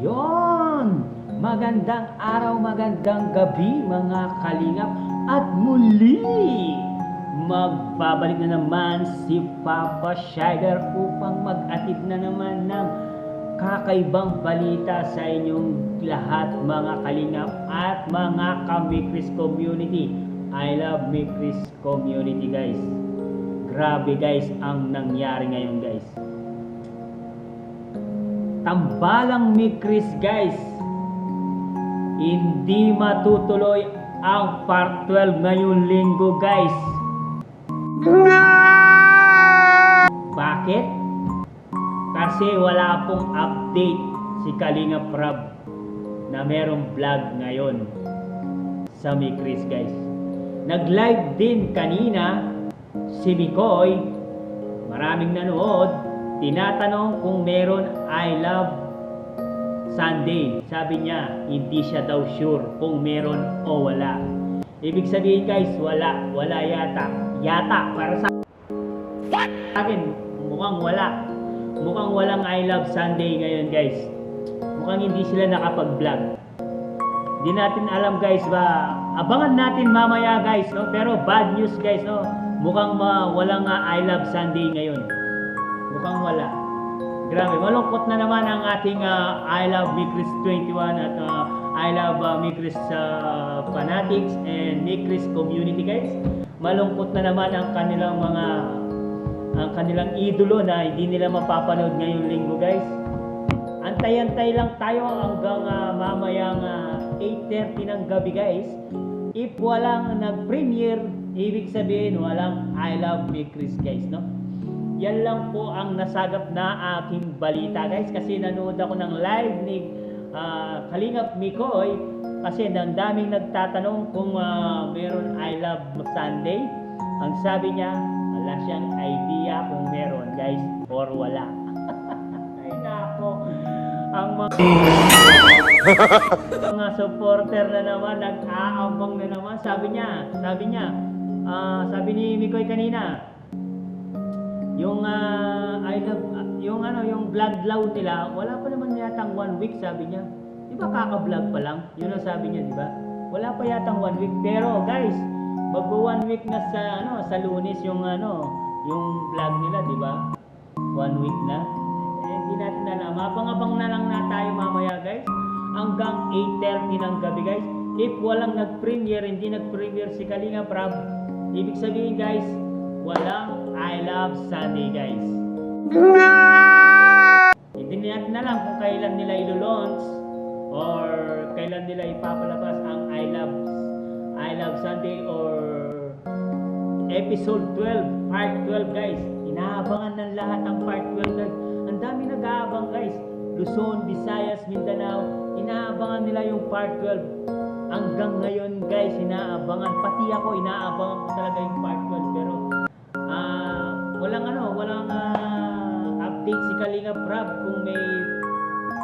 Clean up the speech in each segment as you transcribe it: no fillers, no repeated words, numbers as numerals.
Yon! Magandang araw, magandang gabi mga kalingap. At muli, magbabalik na naman si Papa Shider upang mag-atid na naman ng kakaibang balita sa inyong lahat mga kalingap at mga ka-Mikris community. I love Mikris community guys. Grabe guys ang nangyari ngayon guys. Tambalang Mikris guys, hindi matutuloy ang part 12 ngayong linggo guys. Bakit? Kasi wala pong update si Kalinga Prab na merong vlog ngayon sa Mikris guys. Nag-live din kanina si Mikoy, maraming nanood, tinatanong kung meron I Love Sunday. Sabi niya, hindi siya daw sure kung meron o wala. Ibig sabihin guys, wala yata. Yata, para sa akin, mukhang wala. Mukhang walang I Love Sunday ngayon guys. Mukhang hindi sila nakapag-vlog. Hindi natin alam guys ba, abangan natin mamaya guys, no? Pero bad news guys, no? Mukhang walang I Love Sunday ngayon. Mukhang wala. Grabe, malungkot na naman ang ating I Love Mikris 21 at I Love Mikris Fanatics and Mikris community guys. Malungkot na naman ang kanilang idolo na hindi nila mapapanood ngayong linggo guys. Antay-antay lang tayo hanggang mamayang 8:30 ng gabi guys. If walang nag-premiere, ibig sabihin walang I Love Mikris guys, no? Yan lang po ang nasagap na aking balita guys, kasi nanood ako ng live ni Kalingap Mikoy kasi ang daming nagtatanong kung meron I Love Sunday. Ang sabi niya, wala siyang idea kung meron guys or wala. Ay nako, ang mga supporter na naman nag-aabang na naman. Sabi ni Mikoy kanina, yung yung vlog loud nila, wala pa naman yatang 1 week sabi niya. Di ba kaka-vlog pa lang? Yun ang sabi niya, di ba? Wala pa yatang 1 week. Pero guys, mag-1 week na sa Lunes yung vlog nila, di ba? 1 week na. Hindi natin alam. Abang-abang na lang na tayo mamaya guys. Hanggang 8:30 ng gabi guys. If walang nag-premiere, hindi nag-premiere si Kalinga Prab, ibig sabihin guys, walang I Love Sunday guys. Hindi natin alam kung kailan nila ilo-launch or kailan nila ipapalabas ang I Love Sunday or episode 12, part 12 guys. Inaabangan ng lahat ang part 12 guys. Ang dami nag-aabang guys. Luzon, Visayas, Mindanao, inaabangan nila yung part 12. Hanggang ngayon guys, inaabangan. Pati ako, inaabangan ko talaga yung part 12. Pero walang update si Kalinga Prab kung may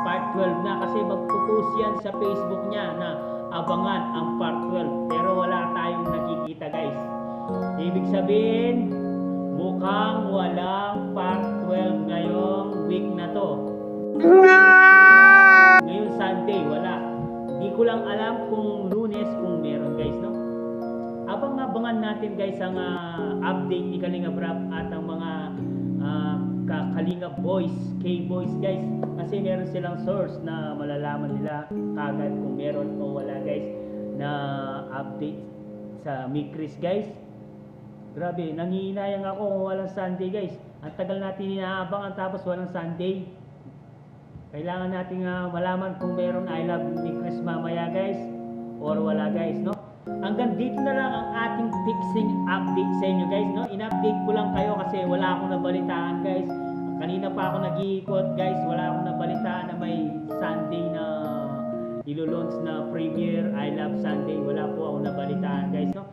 part 12 na, kasi magpo-post yan sa Facebook niya na abangan ang part 12. Pero wala tayong nakikita guys. Ibig sabihin, mukhang walang part 12 ngayong week na to. Ngayon Sunday, wala. Di ko lang alam kung Lunes kung meron guys, no? Abang-abangan natin guys ang update ni Kalinga Prab at ang mga Kalinga Boys, K-Boys guys, kasi meron silang source na malalaman nila kagad kung meron o wala guys na update sa Mikris guys. Grabe, nangihinayang ako kung walang Sunday guys. Ang tagal natin inaabangan tapos walang Sunday. Kailangan natin malaman kung meron I Love Mikris mamaya guys or wala guys, no? Hanggang dito na lang ang ating fixing update sa inyo guys, no? In-update ko lang kayo kasi wala akong nabalitaan guys. Kanina pa ako nag-iikot guys, wala akong nabalitaan na may Sunday na ilo-launch na premiere I Love Sunday. Wala po akong nabalitaan guys, no?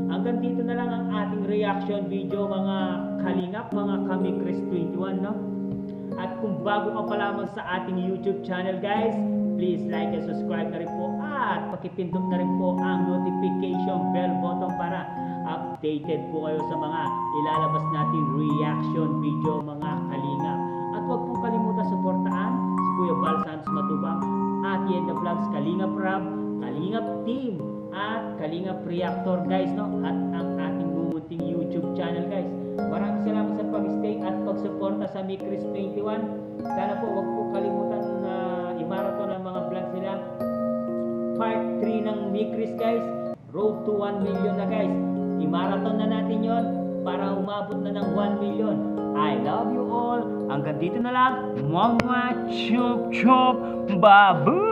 Hanggang dito na lang ang ating reaction video mga kalingap, mga ka-Mikris 21, no? At kung bago ka pa lamang sa ating YouTube channel guys, please like and subscribe na rin po at pakipindot na rin po ang notification bell button para updated po kayo sa mga ilalabas natin reaction video mga kalingap. At huwag pong kalimutan suportahan si Kuya Bal Santos Matubang, at Yenda Vlogs, Kalingap Rab, Kalingap Team, at Kalingap Reactor guys, no? At ang ating bumunting YouTube channel guys. Maraming salamat sa pag-stay at pagsuporta sa Mikris 21. Sana po wag po kalimutan na i-marathon ang mga vlogs nila. Part 3 ng Mikris guys. Road to 1 million na guys. I-marathon na natin yon para umabot na ng 1 million. I love you all. Hanggang dito na lang. Mga chop chop babu.